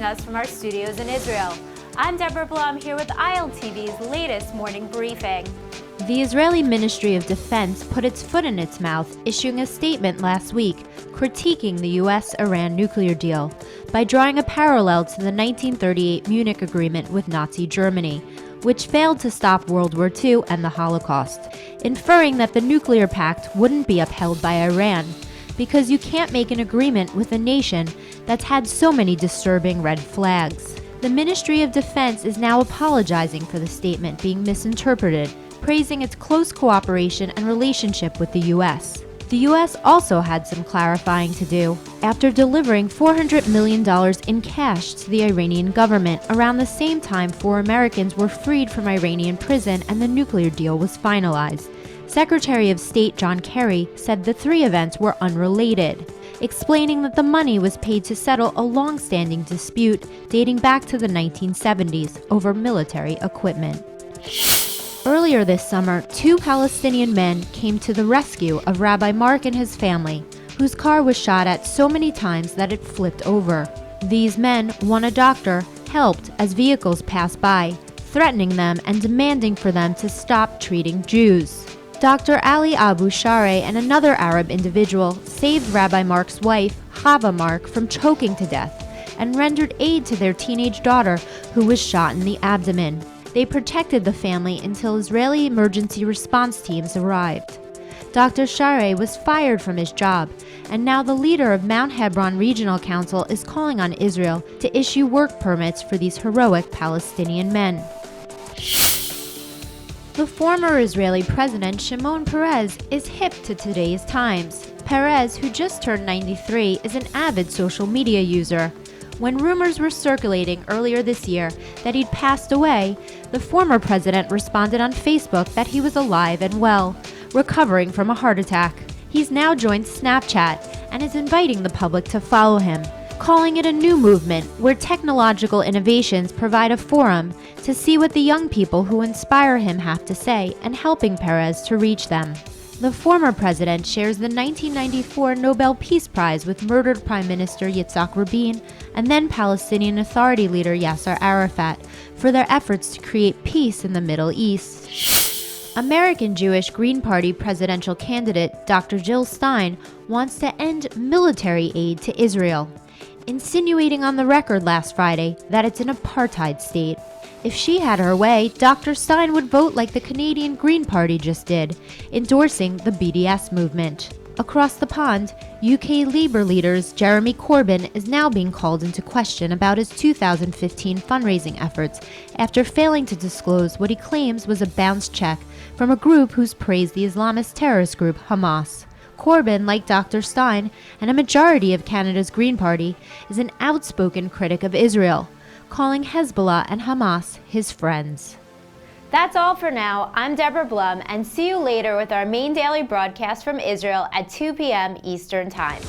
joining us from our studios in Israel. I'm Deborah Blum here with ILTV's latest morning briefing. The Israeli Ministry of Defense put its foot in its mouth, issuing a statement last week critiquing the U.S.-Iran nuclear deal by drawing a parallel to the 1938 Munich Agreement with Nazi Germany, which failed to stop World War II and the Holocaust, inferring that the nuclear pact wouldn't be upheld by Iran, because you can't make an agreement with a nation that's had so many disturbing red flags. The Ministry of Defense is now apologizing for the statement being misinterpreted, praising its close cooperation and relationship with the U.S. The U.S. also had some clarifying to do after delivering $400 million in cash to the Iranian government around the same time 4 Americans were freed from Iranian prison and the nuclear deal was finalized. Secretary of State John Kerry said the 3 events were unrelated, explaining that the money was paid to settle a long-standing dispute dating back to the 1970s over military equipment. Earlier this summer, 2 Palestinian men came to the rescue of Rabbi Mark and his family, whose car was shot at so many times that it flipped over. These men, one a doctor, helped as vehicles passed by, threatening them and demanding for them to stop treating Jews. Dr. Ali Abu Share and another Arab individual saved Rabbi Mark's wife, Rabbi Mark, from choking to death and rendered aid to their teenage daughter who was shot in the abdomen. They protected the family until Israeli emergency response teams arrived. Dr. Share was fired from his job, and now the leader of Mount Hebron Regional Council is calling on Israel to issue work permits for these heroic Palestinian men. The former Israeli president Shimon Peres is hip to today's times. Peres, who just turned 93, is an avid social media user. When rumors were circulating earlier this year that he'd passed away, the former president responded on Facebook that he was alive and well, recovering from a heart attack. He's now joined Snapchat and is inviting the public to follow him, calling it a new movement where technological innovations provide a forum to see what the young people who inspire him have to say and helping Peres to reach them. The former president shares the 1994 Nobel Peace Prize with murdered Prime Minister Yitzhak Rabin and then Palestinian Authority leader Yasser Arafat for their efforts to create peace in the Middle East. American Jewish Green Party presidential candidate Dr. Jill Stein wants to end military aid to Israel, insinuating on the record last Friday that it's an apartheid state. If she had her way, Dr. Stein would vote like the Canadian Green Party just did, endorsing the BDS movement. Across the pond, UK Labour leaders Jeremy Corbyn is now being called into question about his 2015 fundraising efforts after failing to disclose what he claims was a bounced check from a group who's praised the Islamist terrorist group Hamas. Corbyn, like Dr. Stein and a majority of Canada's Green Party, is an outspoken critic of Israel, calling Hezbollah and Hamas his friends. That's all for now. I'm Deborah Blum, and see you later with our main daily broadcast from Israel at 2 p.m. Eastern Time.